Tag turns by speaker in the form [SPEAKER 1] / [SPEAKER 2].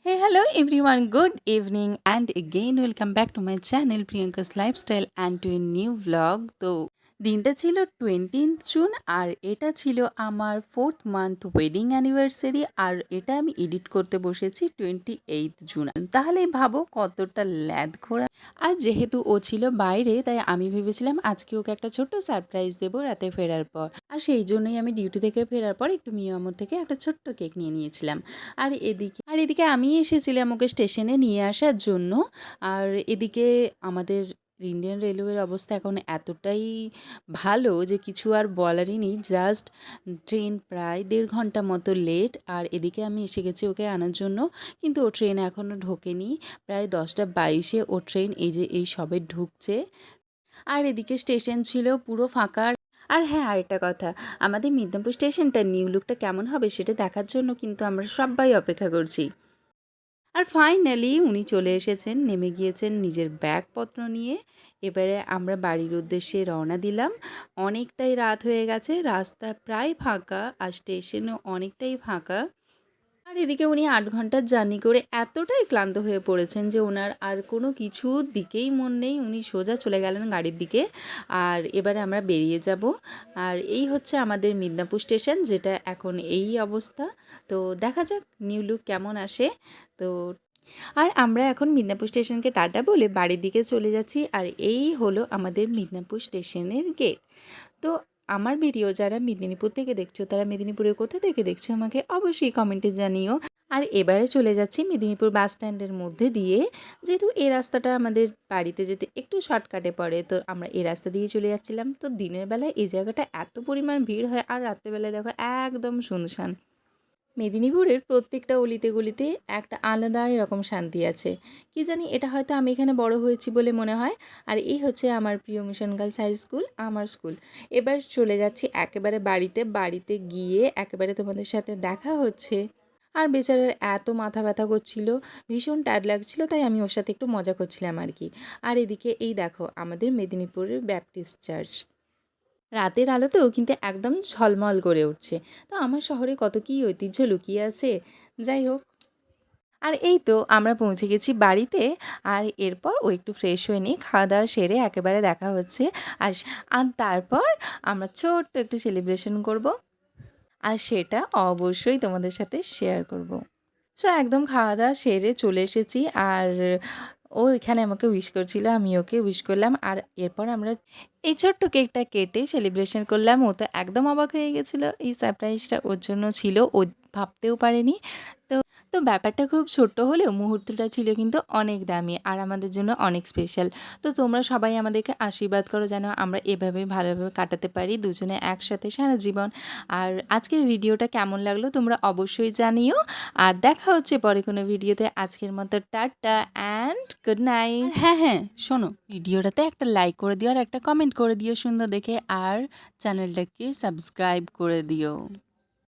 [SPEAKER 1] Hey, hello everyone. Good evening, and again, welcome back to my channel Priyanka's Lifestyle and to a new vlog. তো দিনটা ছিল 20th June আর এটা ছিল আমার 4th month wedding anniversary আর এটা আমি edit করতে বসেছি 28th জুন। তাহলে ভাবো কতটা ল্যাদ ঘোরা। আর যেহেতু ও ছিল বাইরে তাই আমি ভেবেছিলাম আজকে ওকে একটা ছোট্ট সারপ্রাইজ দেবো রাতে ফেরার পর। আর সেই জন্যই আমি ডিউটি থেকে ফেরার পর একটু মিয়ামোর থেকে একটা ছোট্ট কেক নিয়ে নিয়েছিলাম। আর এদিকে আমি এসেছিলাম ওকে স্টেশনে নিয়ে আসার জন্য। আর এদিকে আমাদের ইন্ডিয়ান রেলওয়ের অবস্থা এখন এতটাই ভালো যে কিছু আর বলারই নেই। জাস্ট ট্রেন প্রায় 1.5 ঘন্টা মতো লেট। আর এদিকে আমি এসে গেছি ওকে আনার জন্য, কিন্তু ও ট্রেন এখনও ঢোকেনি। প্রায় 10টা 22-এ ও ট্রেন এই সবে ঢুকছে। আর এদিকে স্টেশন ছিল পুরো ফাঁকা। আর হ্যাঁ, আরেকটা কথা, আমাদের মিদনাপুর স্টেশনটার নিউ লুকটা কেমন হবে সেটা দেখার জন্য কিন্তু আমরা সবাই অপেক্ষা করছি। আর ফাইনালি উনি চলে এসেছেন, নেমে গিয়েছেন নিজের ব্যাগপত্র নিয়ে। এবারে আমরা বাড়ির উদ্দেশ্যে রওনা দিলাম। অনেকটাই রাত হয়ে গেছে, রাস্তা প্রায় ফাঁকা আর স্টেশনও অনেকটাই ফাঁকা। আর এদিকে উনি 8 ঘন্টার জার্নি করে এতটাই ক্লান্ত হয়ে পড়েছেন যে ওনার আর কোনো কিছু দিকেই মন নেই। উনি সোজা চলে গেলেন গাড়ির দিকে। আর এবারে আমরা বেরিয়ে যাব। আর এই হচ্ছে আমাদের মিদনাপুর স্টেশন, যেটা এখন এই অবস্থা। তো দেখা যাক নিউ লুক কেমন আসে। তো আর আমরা এখন মিদনাপুর স্টেশনকে টাটা বলে বাড়ির দিকে চলে যাচ্ছি। আর এই হলো আমাদের মিদনাপুর স্টেশনের গেট। তো আমার ভিডিও যারা মেদিনীপুর থেকে দেখছো, তারা মেদিনীপুরের কোথা থেকে দেখছো আমাকে অবশ্যই কমেন্টে জানিও। আর এবারে চলে যাচ্ছি মেদিনীপুর বাস স্ট্যান্ডের মধ্যে দিয়ে। যেহেতু এই রাস্তাটা আমাদের বাড়িতে যেতে একটু শর্টকাটে পড়ে, তো আমরা এই রাস্তা দিয়ে চলে যাচ্ছিলাম। তো দিনের বেলায় এই জায়গাটা এত পরিমাণ ভিড় হয়, আর রাত্রেবেলায় দেখো একদম শুনশান। মেদিনীপুরের প্রত্যেকটা অলিতে গলিতে একটা আলাদা এরকম শান্তি আছে। কি জানি, এটা হয়তো আমি এখানে বড় হয়েছি বলে মনে হয়। আর এই হচ্ছে আমার প্রিয় মিশন গার্লস হাই স্কুল, আমার স্কুল। এবার চলে যাচ্ছি একেবারে বাড়িতে। বাড়িতে গিয়ে একেবারে তোমাদের সাথে দেখা হচ্ছে। আর বেচারার এত মাথা ব্যথা করছিল, ভীষণ টায়ার্ড লাগছিল, তাই আমি ওর সাথে একটু মজা করছিলাম আর কি। আর এদিকে এই দেখো আমাদের মেদিনীপুরের ব্যাপটিস্ট চার্চ রাতের আলোতেও কিন্তু একদম ঝলমল করে উঠছে। তো আমার শহরে কত কী ঐতিহ্য লুকিয়ে আছে। যাই হোক, আর এই তো আমরা পৌঁছে গেছি বাড়িতে। আর এরপর ও একটু ফ্রেশ হয়ে নিই, খাওয়া দাওয়া সেরে একেবারে দেখা হচ্ছে। আর আর তারপর আমরা ছোট্ট একটু সেলিব্রেশন করব, আর সেটা অবশ্যই তোমাদের সাথে শেয়ার করব। সো একদম খাওয়া দাওয়া সেরে চলে এসেছি। আর ও এখানে আমাকে উইশ করছিল, আমি ওকে উইশ করলাম। আর এরপর আমরা এই ছোট্ট কেকটা কেটে সেলিব্রেশন করলাম। ও তো একদম অবাক হয়ে গেছিলো, এই সারপ্রাইজটা ওর জন্য ছিল, ও ভাবতেও পারেনি। তো তো ব্যাপারটা খুব ছোট্ট হলেও মুহূর্তটা ছিল কিন্তু অনেক দামি আর আমাদের জন্য অনেক স্পেশাল। তো তোমরা সবাই আমাদেরকে আশীর্বাদ করো যেন আমরা এভাবে ভালোভাবে কাটাতে পারি দুজনে একসাথে সারা জীবন। আর আজকের ভিডিওটা কেমন লাগলো তোমরা অবশ্যই জানিও। আর দেখা হচ্ছে পরে কোনো ভিডিওতে। আজকের মতো টাটা অ্যান্ড গুড নাইট। হ্যাঁ হ্যাঁ, শোনো, ভিডিওটাতে একটা লাইক করে দিও আর একটা কমেন্ট করে দিও সুন্দর দেখে, আর চ্যানেলটাকে সাবস্ক্রাইব করে দিও।